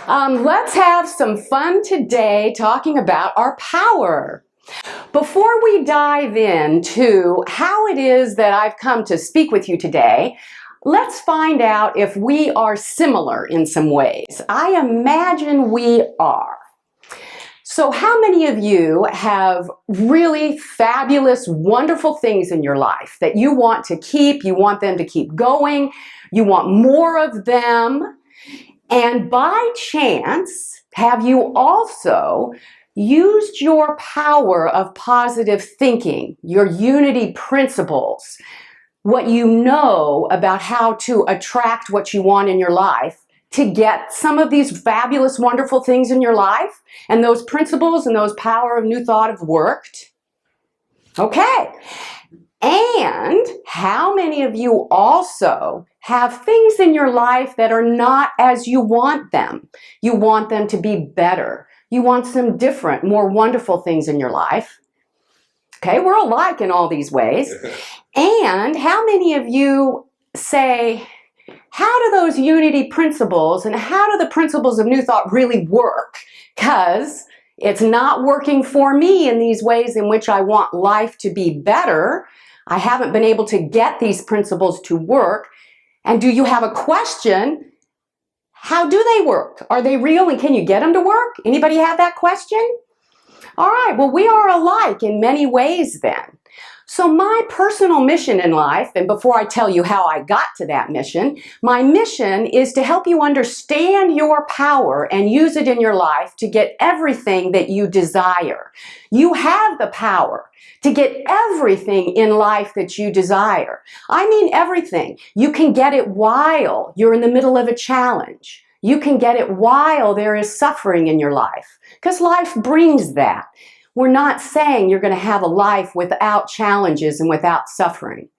Let's have some fun today talking about our power. Before we dive into how it is that I've come to speak with you today, let's find out if we are similar in some ways. I imagine we are. So how many of you have really fabulous, wonderful things in your life that you want to keep, you want them to keep going, you want more of them, and by chance, have you also used your power of positive thinking, your unity principles, what you know about how to attract what you want in your life, to get some of these fabulous, wonderful things in your life, and those principles and those power of new thought have worked? Okay. And how many of you also have things in your life that are not as you want them? You want them to be better. You want some different, more wonderful things in your life. Okay, we're alike in all these ways. And how many of you say, how do those unity principles and how do the principles of new thought really work? Because it's not working for me in these ways in which I want life to be better. I haven't been able to get these principles to work. And do you have a question? How do they work? Are they real and can you get them to work? Anybody have that question? All right, well, we are alike in many ways then. So my personal mission in life, and before I tell you how I got to that mission, my mission is to help you understand your power and use it in your life to get everything that you desire. You have the power to get everything in life that you desire. I mean everything. You can get it while you're in the middle of a challenge. You can get it while there is suffering in your life, because life brings that. We're not saying you're going to have a life without challenges and without suffering.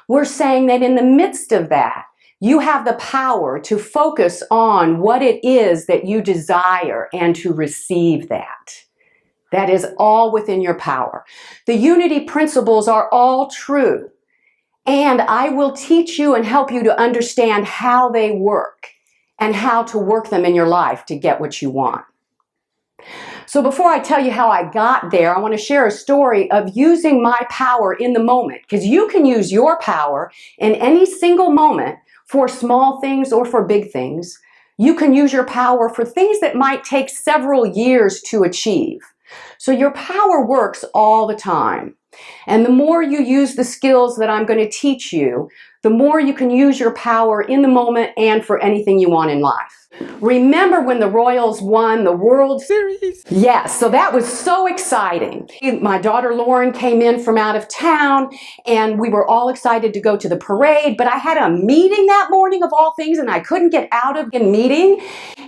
We're saying that in the midst of that, you have the power to focus on what it is that you desire and to receive that. That is all within your power. The unity principles are all true. And I will teach you and help you to understand how they work and how to work them in your life to get what you want. So before I tell you how I got there, I want to share a story of using my power in the moment, because you can use your power in any single moment for small things or for big things. You can use your power for things that might take several years to achieve. So your power works all the time. And the more you use the skills that I'm going to teach you, the more you can use your power in the moment and for anything you want in life. Remember when the Royals won the World Series? Yes, so that was so exciting. My daughter Lauren came in from out of town and we were all excited to go to the parade, but I had a meeting that morning of all things and I couldn't get out of the meeting.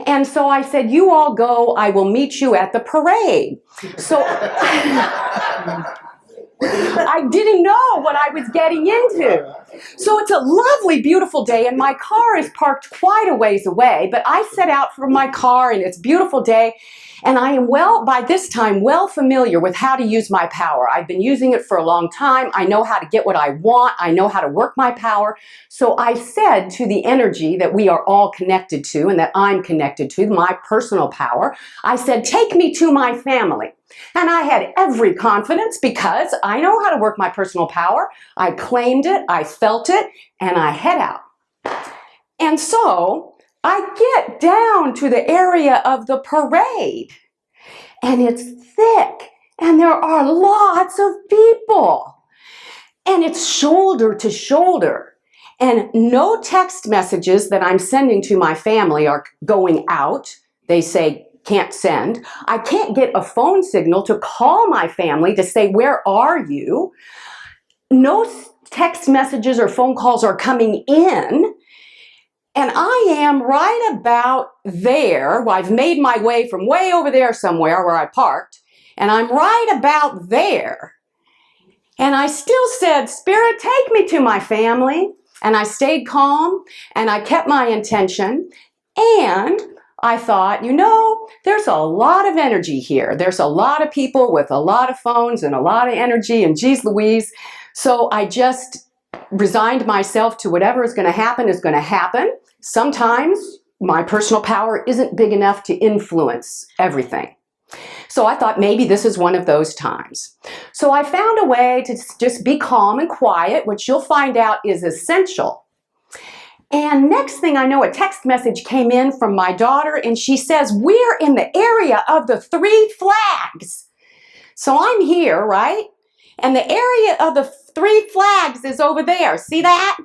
And so I said, you all go, I will meet you at the parade. So I didn't know what I was getting into. So it's a lovely, beautiful day, and my car is parked quite a ways away, but I set out from my car, and it's a beautiful day, and I am by this time, well familiar with how to use my power. I've been using it for a long time. I know how to get what I want. I know how to work my power. So I said to the energy that we are all connected to and that I'm connected to, my personal power, I said, take me to my family. And I had every confidence because I know how to work my personal power. I claimed it, I felt it, and I head out. And so I get down to the area of the parade, and it's thick, and there are lots of people, and it's shoulder to shoulder, and no text messages that I'm sending to my family are going out. They say, can't send. I can't get a phone signal to call my family to say, where are you? No text messages or phone calls are coming in. And I am right about there. Well, I've made my way from way over there somewhere where I parked, and I'm right about there. And I still said, Spirit, take me to my family. And I stayed calm, and I kept my intention, and I thought, you know, there's a lot of energy here. There's a lot of people with a lot of phones and a lot of energy, and geez Louise. So I just resigned myself to whatever is going to happen is going to happen. Sometimes my personal power isn't big enough to influence everything. So I thought maybe this is one of those times. So I found a way to just be calm and quiet, which you'll find out is essential. And next thing I know, a text message came in from my daughter, and she says, "We're in the area of the 3 flags." So I'm here, right? And the area of the 3 flags is over there. See that?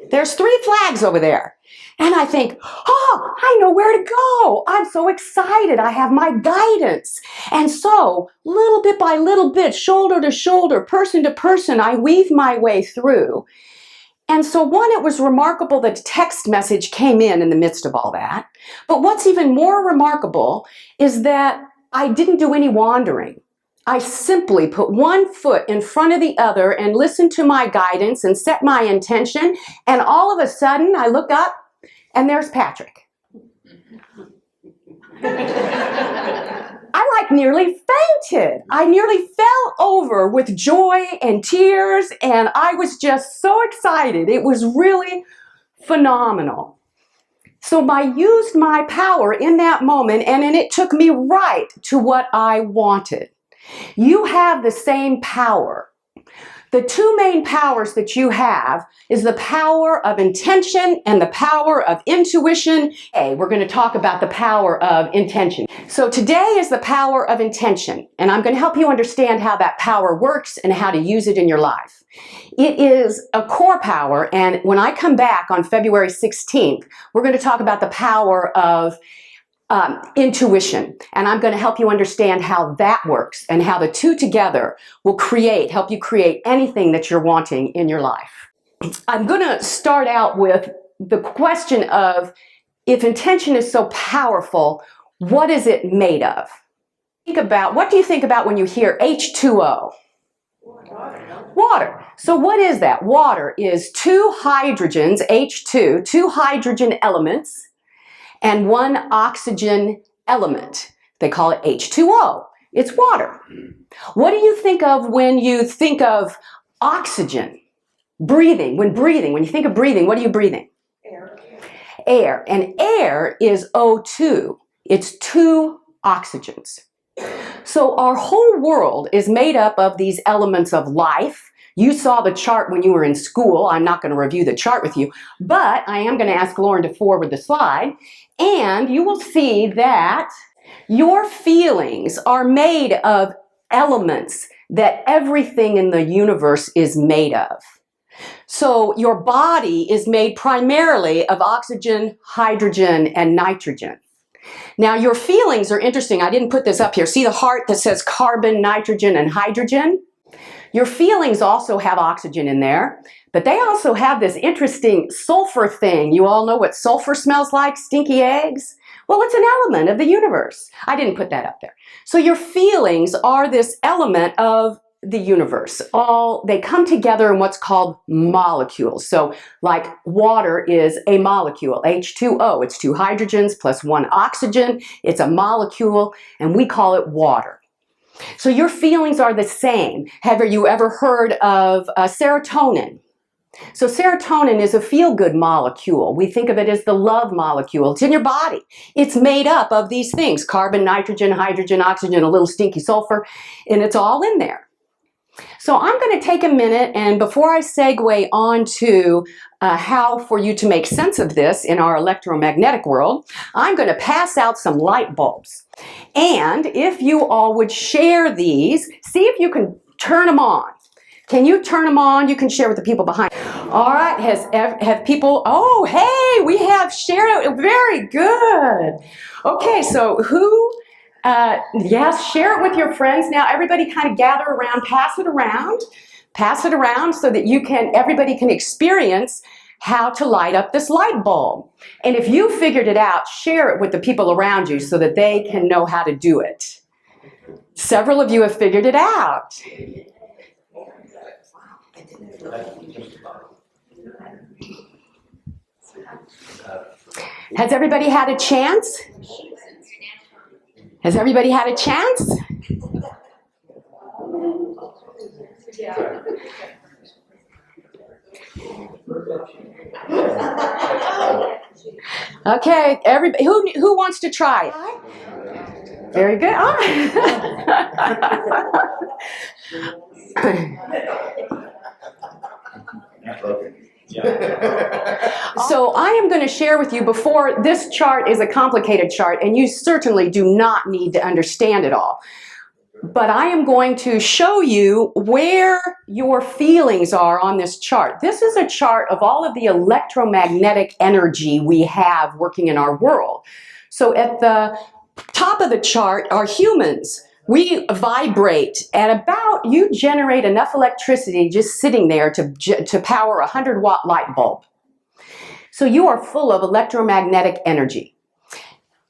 There's 3 flags over there. And I think, oh, I know where to go. I'm so excited. I have my guidance. And so, little bit by little bit, shoulder to shoulder, person to person, I weave my way through. And so, one, it was remarkable that a text message came in the midst of all that. But what's even more remarkable is that I didn't do any wandering. I simply put one foot in front of the other and listened to my guidance and set my intention. And all of a sudden, I look up and there's Patrick. I nearly fainted. I nearly fell over with joy and tears, and I was just so excited. It was really phenomenal. So I used my power in that moment, and it took me right to what I wanted. You have the same power. The 2 main powers that you have is the power of intention and the power of intuition. Hey, we're going to talk about the power of intention. So today is the power of intention, and I'm going to help you understand how that power works and how to use it in your life. It is a core power, and when I come back on February 16th, we're going to talk about the power of intuition, and I'm going to help you understand how that works and how the 2 together will help you create anything that you're wanting in your life. I'm going to start out with the question of, if intention is so powerful, what is it made of? What do you think about when you hear H2O? Water. So what is that? Water is 2 hydrogens, H2, 2 hydrogen elements, and 1 oxygen element. They call it H2O. It's water. What do you think of when you think of oxygen? Breathing. When you think of breathing, what are you breathing? Air. Air. And air is O2. It's 2 oxygens. So our whole world is made up of these elements of life. You saw the chart when you were in school. I'm not going to review the chart with you, but I am going to ask Lauren to forward the slide, and you will see that your feelings are made of elements that everything in the universe is made of. So your body is made primarily of oxygen, hydrogen, and nitrogen. Now your feelings are interesting. I didn't put this up here. See the heart that says carbon, nitrogen, and hydrogen? Your feelings also have oxygen in there, but they also have this interesting sulfur thing. You all know what sulfur smells like? Stinky eggs? Well, it's an element of the universe. I didn't put that up there. So your feelings are this element of the universe. They come together in what's called molecules. So like water is a molecule, H2O. It's 2 hydrogens plus 1 oxygen. It's a molecule, and we call it water. So your feelings are the same. Have you ever heard of serotonin? So serotonin is a feel-good molecule. We think of it as the love molecule. It's in your body. It's made up of these things: carbon, nitrogen, hydrogen, oxygen, a little stinky sulfur, and it's all in there. So I'm going to take a minute, and before I segue on to how for you to make sense of this in our electromagnetic world, I'm going to pass out some light bulbs. And if you all would share these, see if you can turn them on. Can you turn them on? You can share with the people behind. All right, have people, oh, hey, we have shared it. Very good. Okay, so who, yes, share it with your friends. Now everybody kind of gather around, pass it around so that everybody can experience how to light up this light bulb. And if you figured it out, share it with the people around you so that they can know how to do it. Several of you have figured it out. Has everybody had a chance? Has everybody had a chance? Okay, everybody, who wants to try it? Very good. Ah. So I am going to share with you before, this chart is a complicated chart and you certainly do not need to understand it all. But I am going to show you where your feelings are on this chart. This is a chart of all of the electromagnetic energy we have working in our world. So at the top of the chart are humans. We vibrate at about, you generate enough electricity just sitting there to power a 100-watt light bulb. So you are full of electromagnetic energy.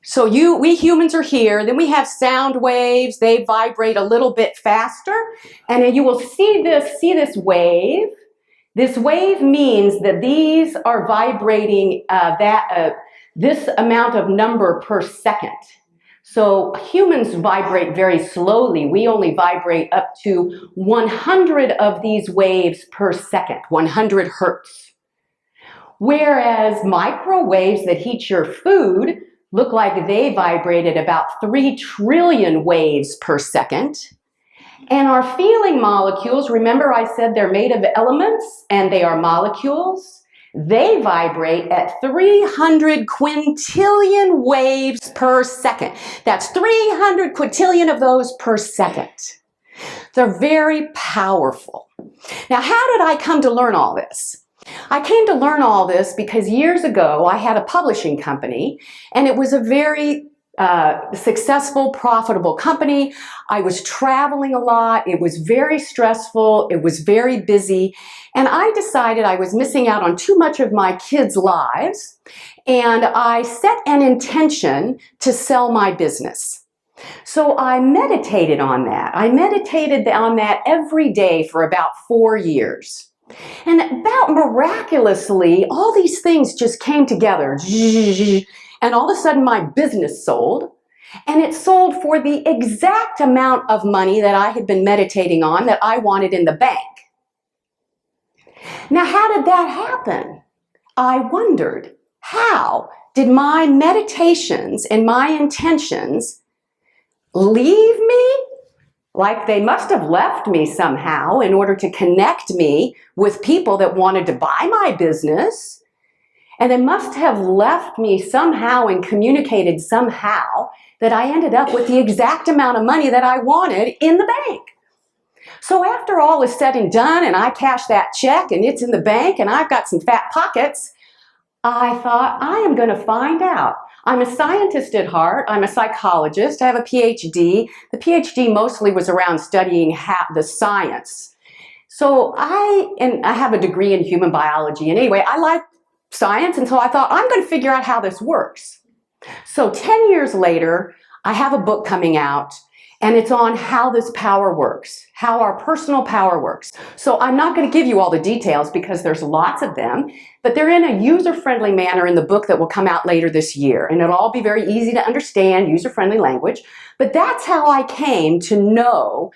So we humans are here, then we have sound waves, they vibrate a little bit faster, and then you will see this wave. This wave means that these are vibrating this amount of number per second. So humans vibrate very slowly. We only vibrate up to 100 of these waves per second, 100 hertz. Whereas microwaves that heat your food look like they vibrated about 3 trillion waves per second. And our feeling molecules, remember I said they're made of elements and they are molecules? They vibrate at 300 quintillion waves per second. That's 300 quintillion of those per second. They're very powerful. Now, how did I come to learn all this? I came to learn all this because years ago I had a publishing company and it was a very successful, profitable company. I was traveling a lot. It was very stressful. It was very busy. And I decided I was missing out on too much of my kids' lives. And I set an intention to sell my business. So I meditated on that. I meditated on that every day for about 4 years. And about miraculously, all these things just came together. And all of a sudden my business sold. And it sold for the exact amount of money that I had been meditating on that I wanted in the bank. Now, how did that happen? I wondered, how did my meditations and my intentions leave me? Like they must have left me somehow in order to connect me with people that wanted to buy my business. And they must have left me somehow and communicated somehow that I ended up with the exact amount of money that I wanted in the bank. So after all is said and done and I cash that check and it's in the bank and I've got some fat pockets, I thought, I am going to find out. I'm a scientist at heart. I'm a psychologist. I have a PhD. The PhD mostly was around studying the science. So I have a degree in human biology. And anyway, I like science. And so I thought, I'm going to figure out how this works. So 10 years later, I have a book coming out. And it's on how this power works, how our personal power works. So I'm not going to give you all the details because there's lots of them, but they're in a user-friendly manner in the book that will come out later this year. And it'll all be very easy to understand, user-friendly language. But that's how I came to know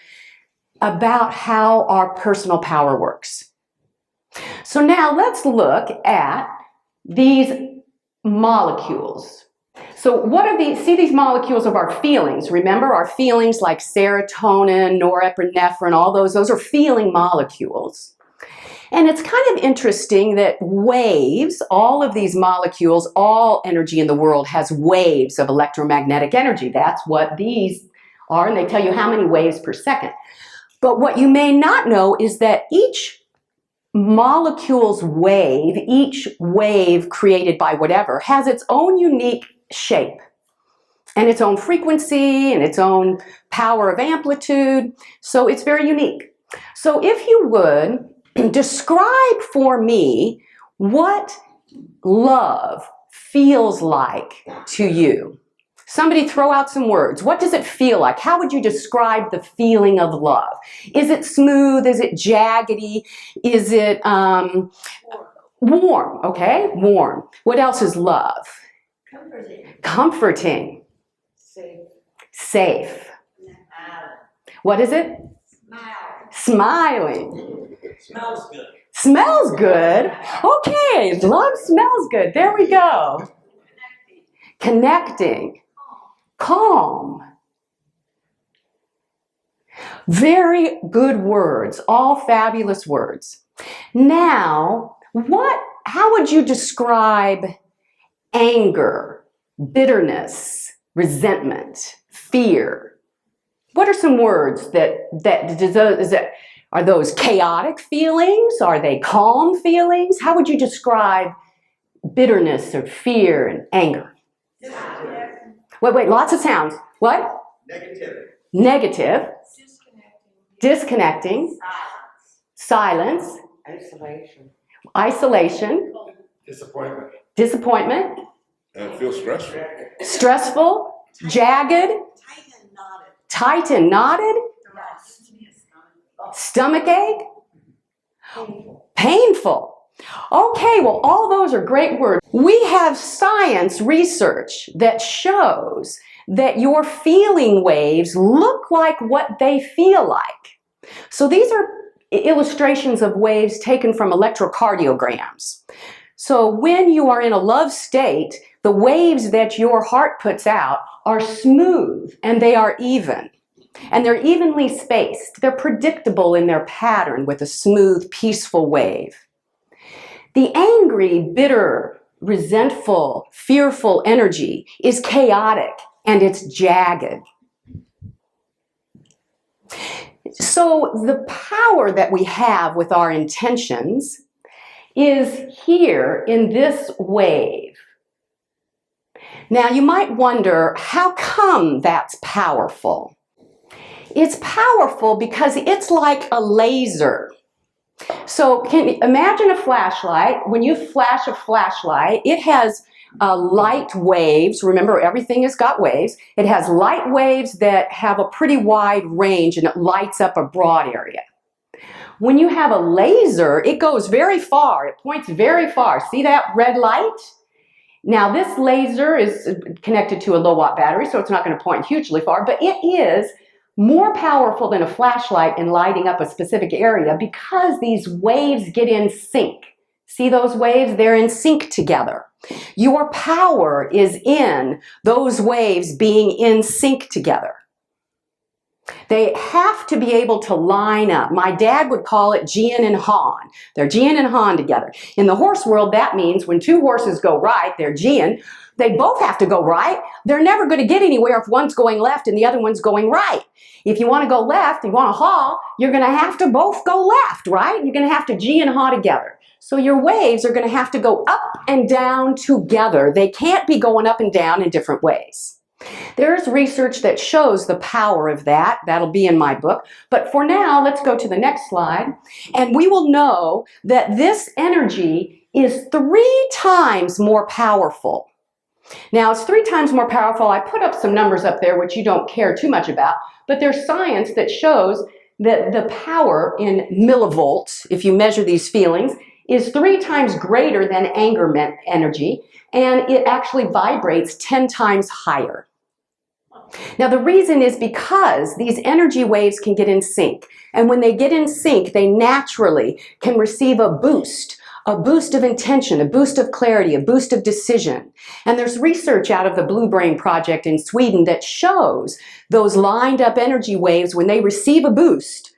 about how our personal power works. So now let's look at these molecules. So what are these? See these molecules of our feelings. Remember our feelings like serotonin, norepinephrine, all those are feeling molecules. And it's kind of interesting that waves, all of these molecules, all energy in the world has waves of electromagnetic energy. That's what these are, and they tell you how many waves per second. But what you may not know is that each molecule's wave, each wave created by whatever, has its own unique shape and its own frequency and its own power of amplitude. So it's very unique. So if you would describe for me what love feels like to you. Somebody throw out some words. What does it feel like? How would you describe the feeling of love? Is it smooth? Is it jaggedy? Is it warm? Okay, warm. What else is love? Comforting. Comforting. Safe. Safe. What is it? Smile. Smiling. Smells good. Smells good. Okay, love smells good. There we go. connecting, calm. Very good words, all fabulous words. Now, how would you describe anger, bitterness, resentment, fear? What are some words are those chaotic feelings? Are they calm feelings? How would you describe bitterness or fear and anger? Wait, lots of sounds. What? Negativity. Negative. Disconnecting. Silence. Isolation. Disappointment. And feel stressful. Stressful. Jagged. Tight and knotted. Stomach ache. Painful. Okay, well, all those are great words. We have science research that shows that your feeling waves look like what they feel like. So these are illustrations of waves taken from electrocardiograms. So when you are in a love state, the waves that your heart puts out are smooth and they are even. And they're evenly spaced. They're predictable in their pattern with a smooth, peaceful wave. The angry, bitter, resentful, fearful energy is chaotic and it's jagged. So the power that we have with our intentions is here in this wave. Now you might wonder, how come that's powerful? It's powerful because it's like a laser. So imagine a flashlight. When you flash a flashlight, it has light waves. Remember, everything has got waves. It has light waves that have a pretty wide range and it lights up a broad area. When you have a laser, it goes very far. It points very far. See that red light? Now this laser is connected to a low watt battery, so it's not going to point hugely far, but it is more powerful than a flashlight in lighting up a specific area because these waves get in sync. See those waves? They're in sync together. Your power is in those waves being in sync together. They have to be able to line up. My dad would call it Jin and Han. They're Jin and Han together. In the horse world, that means when two horses go right, they're Jin. They both have to go right. They're never going to get anywhere if one's going left and the other one's going right. If you want to go left, you want to haul, you're going to have to both go left, right? You're going to have to G and Ha together. So your waves are going to have to go up and down together. They can't be going up and down in different ways. There's research that shows the power of that. That'll be in my book. But for now, let's go to the next slide. And we will know that this energy is 3 times more powerful. Now, it's 3 times more powerful. I put up some numbers up there, which you don't care too much about. But there's science that shows that the power in millivolts, if you measure these feelings, is 3 times greater than anger energy. And it actually vibrates 10 times higher. Now the reason is because these energy waves can get in sync. And when they get in sync, they naturally can receive a boost of intention, a boost of clarity, a boost of decision. And there's research out of the Blue Brain Project in Sweden that shows those lined up energy waves, when they receive a boost,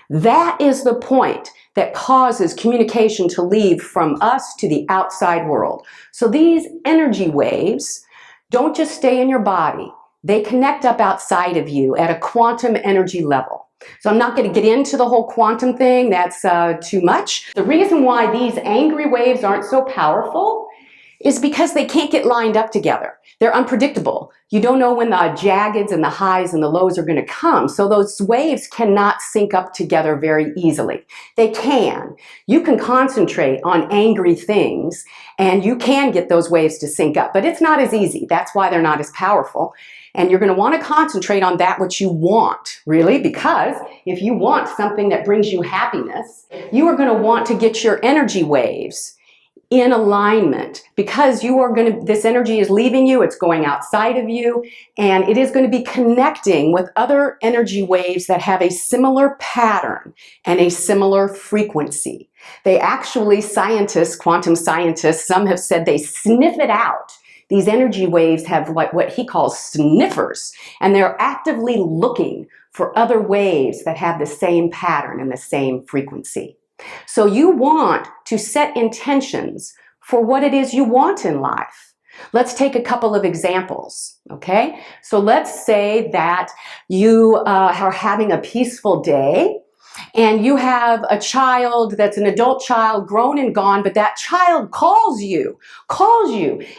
that is the point that causes communication to leave from us to the outside world. So these energy waves don't just stay in your body. They connect up outside of you at a quantum energy level. So I'm not going to get into the whole quantum thing. That's too much. The reason why these angry waves aren't so powerful is because they can't get lined up together. They're unpredictable. You don't know when the jaggeds and the highs and the lows are going to come. So those waves cannot sync up together very easily. They can. You can concentrate on angry things and you can get those waves to sync up, but it's not as easy. That's why they're not as powerful. And you're going to want to concentrate on that which you want, really, because if you want something that brings you happiness, you are going to want to get your energy waves in alignment, because this energy is leaving you, it's going outside of you, and it is going to be connecting with other energy waves that have a similar pattern and a similar frequency. They actually, quantum scientists, some have said they sniff it out. These energy waves have what he calls sniffers, and they're actively looking for other waves that have the same pattern and the same frequency. So you want to set intentions for what it is you want in life. Let's take a couple of examples, okay? So let's say that you are having a peaceful day, and you have a child that's an adult child, grown and gone, but that child calls you,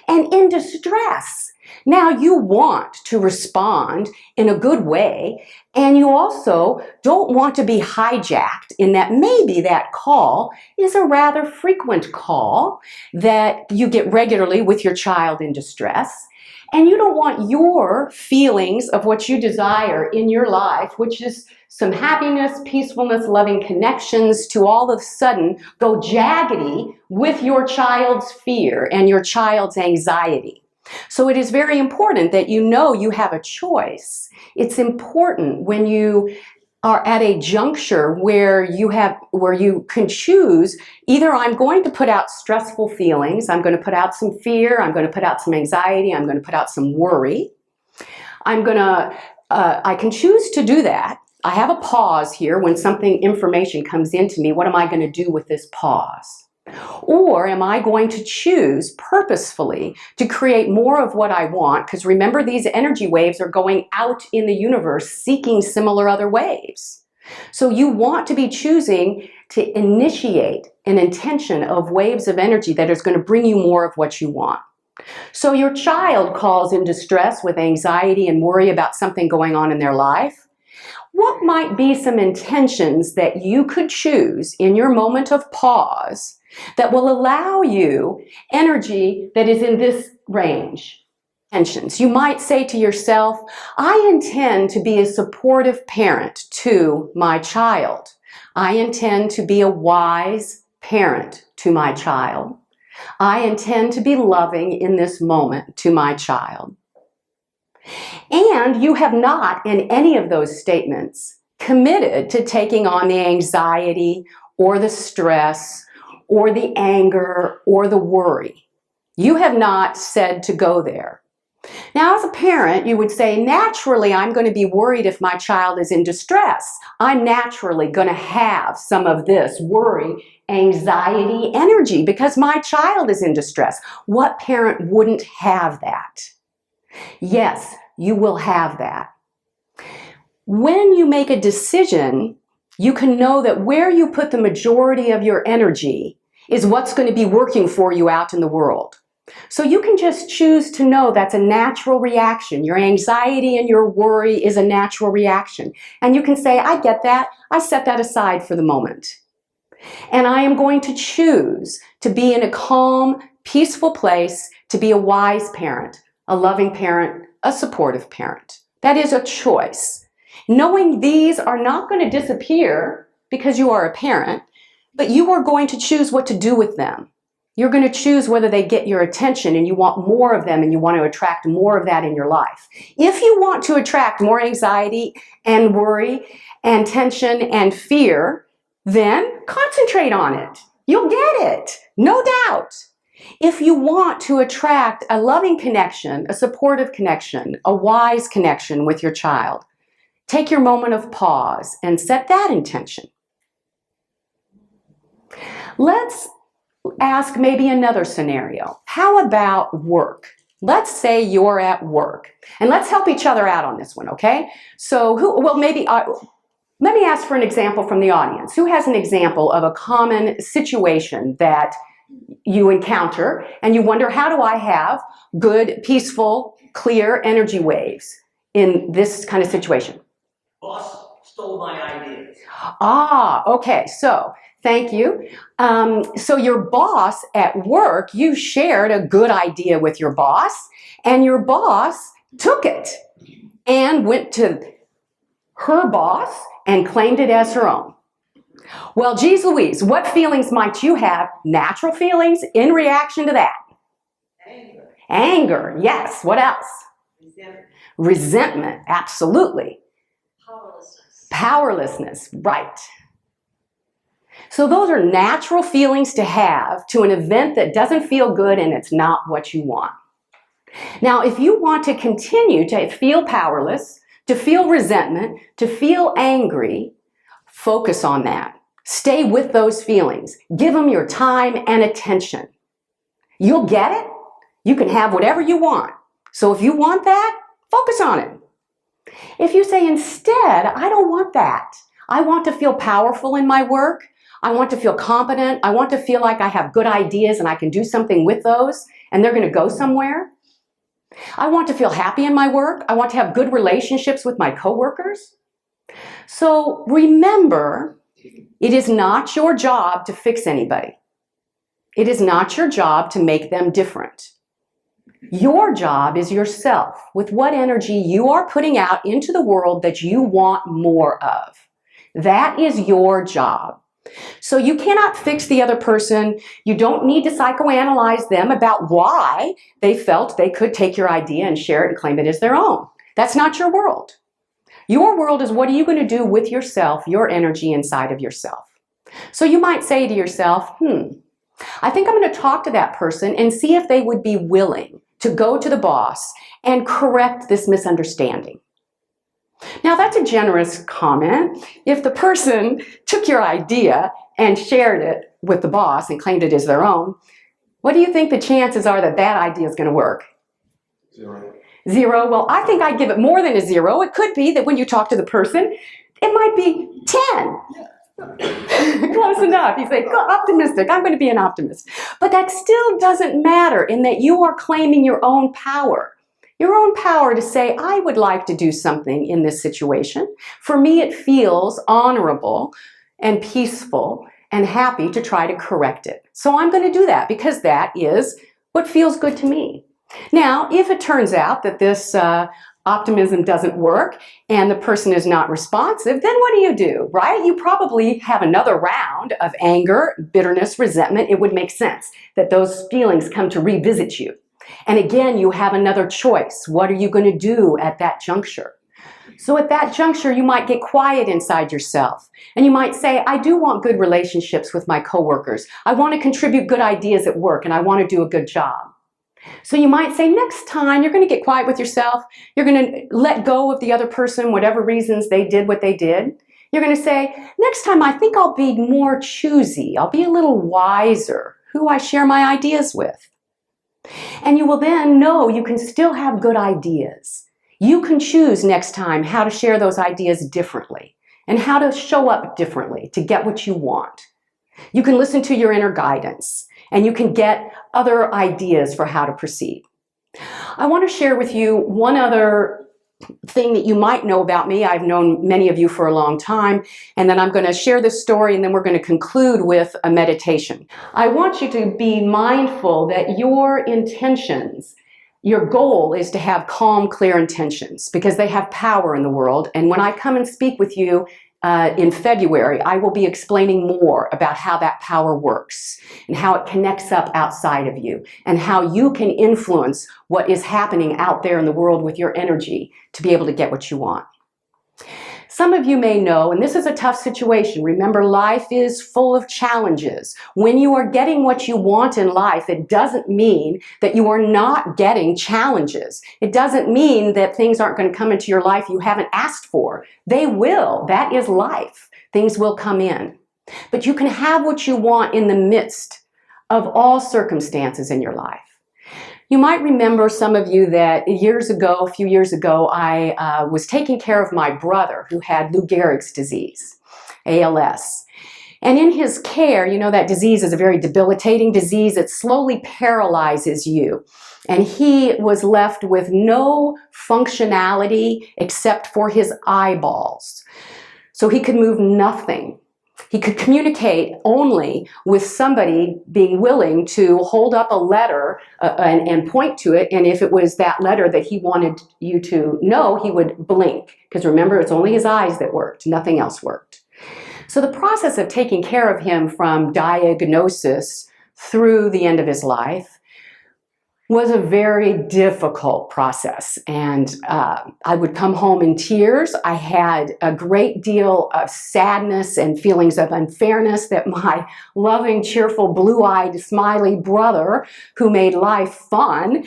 and in distress. Now you want to respond in a good way, and you also don't want to be hijacked in that maybe that call is a rather frequent call that you get regularly with your child in distress. And you don't want your feelings of what you desire in your life, which is some happiness, peacefulness, loving connections, to all of a sudden go jaggedy with your child's fear and your child's anxiety. So it is very important that you know you have a choice. It's important when you are at a juncture where you can choose, either I'm going to put out stressful feelings, I'm going to put out some fear, I'm going to put out some anxiety, I'm going to put out some worry. I can choose to do that. I have a pause here when information comes into me. What am I going to do with this pause? Or am I going to choose purposefully to create more of what I want? Because remember, these energy waves are going out in the universe seeking similar other waves. So you want to be choosing to initiate an intention of waves of energy that is going to bring you more of what you want. So your child calls in distress with anxiety and worry about something going on in their life. What might be some intentions that you could choose in your moment of pause that will allow you energy that is in this range? Intentions. You might say to yourself, I intend to be a supportive parent to my child. I intend to be a wise parent to my child. I intend to be loving in this moment to my child. And you have not, in any of those statements, committed to taking on the anxiety or the stress or the anger or the worry. You have not said to go there. Now, as a parent, you would say, naturally, I'm going to be worried if my child is in distress. I'm naturally going to have some of this worry, anxiety, energy because my child is in distress. What parent wouldn't have that? Yes, you will have that. When you make a decision, you can know that where you put the majority of your energy is what's going to be working for you out in the world. So you can just choose to know that's a natural reaction. Your anxiety and your worry is a natural reaction. And you can say, I get that. I set that aside for the moment. And I am going to choose to be in a calm, peaceful place, to be a wise parent, a loving parent, a supportive parent. That is a choice. Knowing these are not going to disappear because you are a parent, but you are going to choose what to do with them. You're going to choose whether they get your attention and you want more of them and you want to attract more of that in your life. If you want to attract more anxiety and worry and tension and fear, then concentrate on it. You'll get it, no doubt. If you want to attract a loving connection, a supportive connection, a wise connection with your child, take your moment of pause and set that intention. Let's ask maybe another scenario. How about work? Let's say you're at work, and let's help each other out on this one, okay? So let me ask for an example from the audience. Who has an example of a common situation that you encounter and you wonder, how do I have good, peaceful, clear energy waves in this kind of situation? Boss stole my ideas. Okay, so thank you. So your boss at work, you shared a good idea with your boss, and your boss took it and went to her boss and claimed it as her own. Well, geez Louise, what feelings might you have, natural feelings, in reaction to that? Anger. Anger, yes. What else? Resentment. Resentment, absolutely. Powerlessness. Powerlessness, right. So those are natural feelings to have to an event that doesn't feel good and it's not what you want. Now, if you want to continue to feel powerless, to feel resentment, to feel angry, focus on that. Stay with those feelings. Give them your time and attention. You'll get it. You can have whatever you want. So if you want that, focus on it. If you say instead, I don't want that. I want to feel powerful in my work. I want to feel competent. I want to feel like I have good ideas and I can do something with those and they're going to go somewhere. I want to feel happy in my work. I want to have good relationships with my coworkers. So remember, it is not your job to fix anybody. It is not your job to make them different. Your job is yourself, with what energy you are putting out into the world that you want more of. That is your job. So you cannot fix the other person. You don't need to psychoanalyze them about why they felt they could take your idea and share it and claim it as their own. That's not your world. Your world is what are you going to do with yourself, your energy inside of yourself. So you might say to yourself, I think I'm going to talk to that person and see if they would be willing to go to the boss and correct this misunderstanding. Now that's a generous comment. If the person took your idea and shared it with the boss and claimed it as their own, what do you think the chances are that that idea is going to work? 0. 0? Well, I think I'd give it more than a 0. It could be that when you talk to the person, it might be 10. Close enough. You say, optimistic, I'm going to be an optimist. But that still doesn't matter in that you are claiming your own power. Your own power to say, I would like to do something in this situation. For me, it feels honorable and peaceful and happy to try to correct it. So I'm going to do that because that is what feels good to me. Now, if it turns out that this optimism doesn't work and the person is not responsive, then what do? Right? You probably have another round of anger, bitterness, resentment. It would make sense that those feelings come to revisit you. And again, you have another choice. What are you going to do at that juncture? So at that juncture, you might get quiet inside yourself. And you might say, I do want good relationships with my coworkers. I want to contribute good ideas at work and I want to do a good job. So you might say, next time you're going to get quiet with yourself. You're going to let go of the other person, whatever reasons they did what they did. You're going to say, next time I think I'll be more choosy. I'll be a little wiser who I share my ideas with. And you will then know you can still have good ideas. You can choose next time how to share those ideas differently and how to show up differently to get what you want. You can listen to your inner guidance and you can get other ideas for how to proceed. I want to share with you one other thing that you might know about me. I've known many of you for a long time, and then I'm going to share this story and then we're going to conclude with a meditation. I want you to be mindful that your intentions, your goal is to have calm, clear intentions because they have power in the world. And when I come and speak with you in February, I will be explaining more about how that power works and how it connects up outside of you and how you can influence what is happening out there in the world with your energy to be able to get what you want. Some of you may know, and this is a tough situation. Remember, life is full of challenges. When you are getting what you want in life, it doesn't mean that you are not getting challenges. It doesn't mean that things aren't going to come into your life you haven't asked for. They will. That is life. Things will come in. But you can have what you want in the midst of all circumstances in your life. You might remember, some of you, that a few years ago, I was taking care of my brother who had Lou Gehrig's disease, ALS. And in his care, you know, that disease is a very debilitating disease. It slowly paralyzes you. And he was left with no functionality except for his eyeballs. So he could move nothing. He could communicate only with somebody being willing to hold up a letter and point to it. And if it was that letter that he wanted you to know, he would blink. Because remember, it's only his eyes that worked. Nothing else worked. So the process of taking care of him from diagnosis through the end of his life was a very difficult process. And I would come home in tears. I had a great deal of sadness and feelings of unfairness that my loving, cheerful, blue-eyed, smiley brother, who made life fun,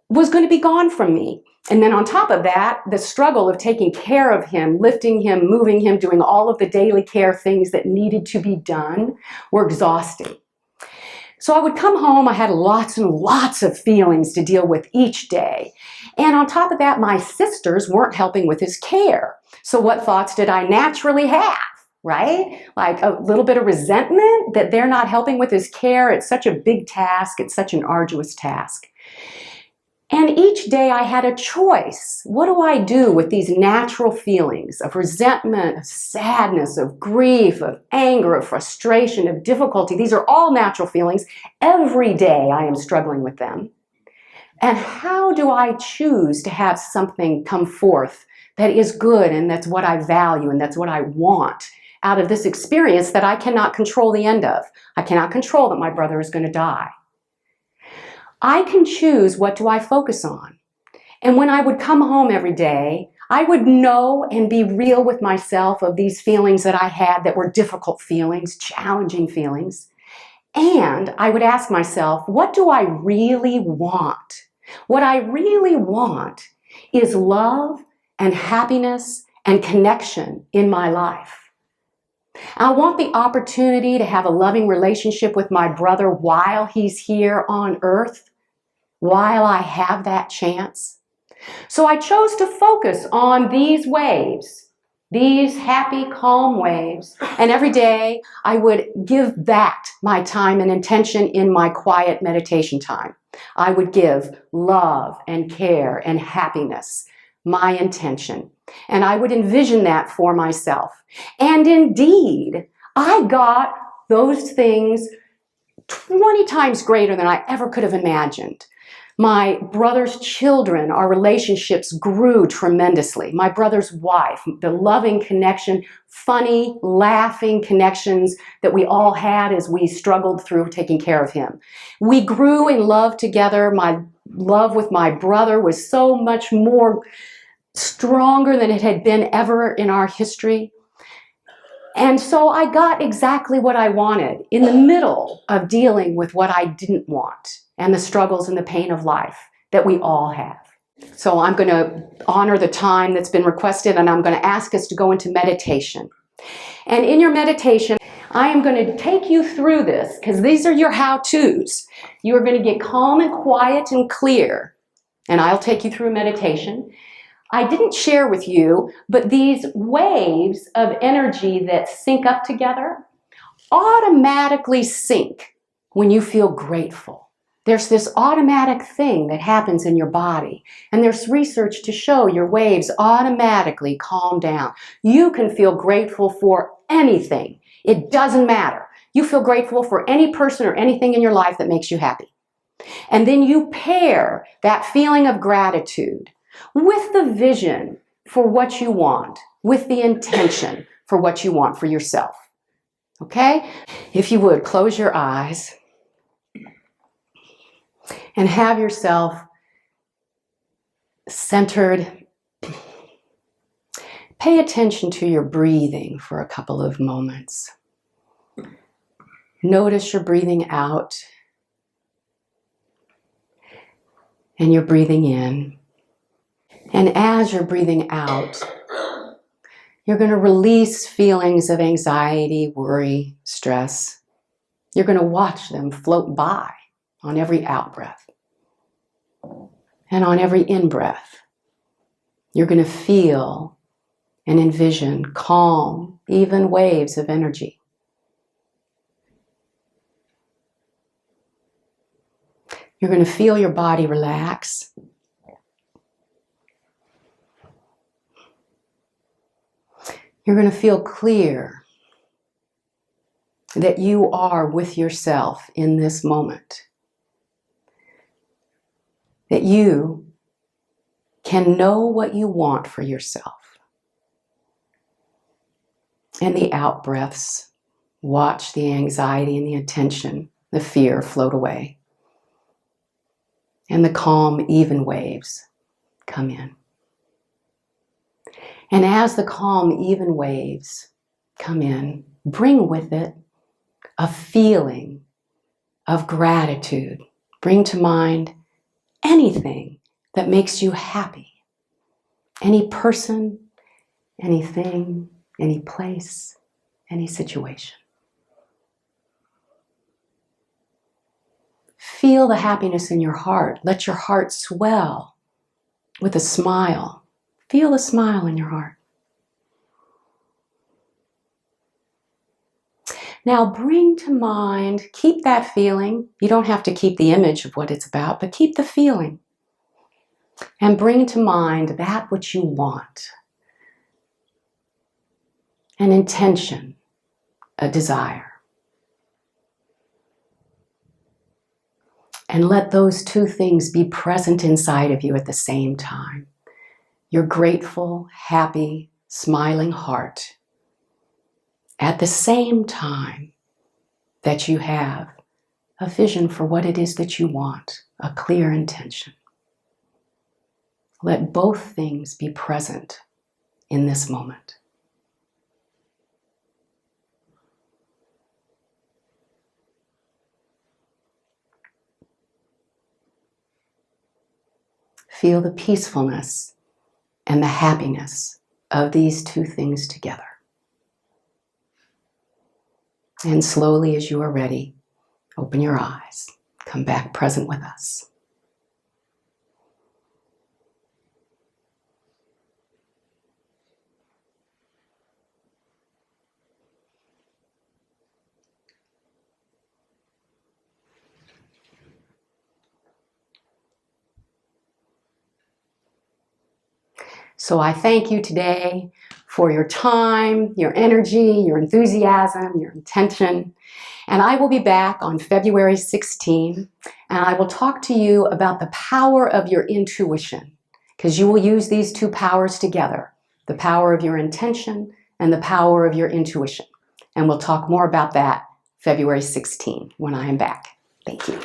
was going to be gone from me. And then on top of that, the struggle of taking care of him, lifting him, moving him, doing all of the daily care things that needed to be done were exhausting. So I would come home, I had lots and lots of feelings to deal with each day. And on top of that, my sisters weren't helping with his care. So what thoughts did I naturally have, right? Like a little bit of resentment that they're not helping with his care. It's such a big task. It's such an arduous task. And each day I had a choice. What do I do with these natural feelings of resentment, of sadness, of grief, of anger, of frustration, of difficulty? These are all natural feelings. Every day I am struggling with them. And how do I choose to have something come forth that is good and that's what I value and that's what I want out of this experience that I cannot control the end of? I cannot control that my brother is going to die. I can choose what do I focus on. And when I would come home every day, I would know and be real with myself of these feelings that I had that were difficult feelings, challenging feelings. And I would ask myself, what do I really want? What I really want is love and happiness and connection in my life. I want the opportunity to have a loving relationship with my brother while he's here on earth, while I have that chance. So I chose to focus on these waves, these happy, calm waves, and every day I would give that my time and intention in my quiet meditation time. I would give love and care and happiness my intention, and I would envision that for myself. And indeed, I got those things 20 times greater than I ever could have imagined. My brother's children, our relationships grew tremendously. My brother's wife, the loving connection, funny, laughing connections that we all had as we struggled through taking care of him. We grew in love together. My love with my brother was so much more stronger than it had been ever in our history. And so I got exactly what I wanted in the middle of dealing with what I didn't want and the struggles and the pain of life that we all have. So I'm going to honor the time that's been requested, and I'm going to ask us to go into meditation. And in your meditation, I am going to take you through this because these are your how-tos. You are going to get calm and quiet and clear, and I'll take you through meditation. I didn't share with you, but these waves of energy that sync up together automatically sync when you feel grateful. There's this automatic thing that happens in your body, and there's research to show your waves automatically calm down. You can feel grateful for anything. It doesn't matter. You feel grateful for any person or anything in your life that makes you happy. And then you pair that feeling of gratitude with the vision for what you want, with the intention for what you want for yourself. Okay? If you would, close your eyes and have yourself centered. Pay attention to your breathing for a couple of moments. Notice your breathing out and you're breathing in. And as you're breathing out, you're going to release feelings of anxiety, worry, stress. You're going to watch them float by on every out-breath. And on every in-breath, you're going to feel and envision calm, even waves of energy. You're going to feel your body relax. You're going to feel clear that you are with yourself in this moment. That you can know what you want for yourself. And the out-breaths, watch the anxiety and the attention, the fear float away. And the calm, even waves come in. And as the calm, even waves come in, bring with it a feeling of gratitude. Bring to mind anything that makes you happy. Any person, anything, any place, any situation. Feel the happiness in your heart. Let your heart swell with a smile. Feel a smile in your heart. Now bring to mind, keep that feeling. You don't have to keep the image of what it's about, but keep the feeling. And bring to mind that which you want. An intention, a desire. And let those two things be present inside of you at the same time. Your grateful, happy, smiling heart. At the same time that you have a vision for what it is that you want, a clear intention. Let both things be present in this moment. Feel the peacefulness and the happiness of these two things together. And slowly, as you are ready, open your eyes. Come back present with us. So I thank you today for your time, your energy, your enthusiasm, your intention. And I will be back on February 16, and I will talk to you about the power of your intuition, because you will use these two powers together, the power of your intention and the power of your intuition. And we'll talk more about that February 16 when I am back. Thank you.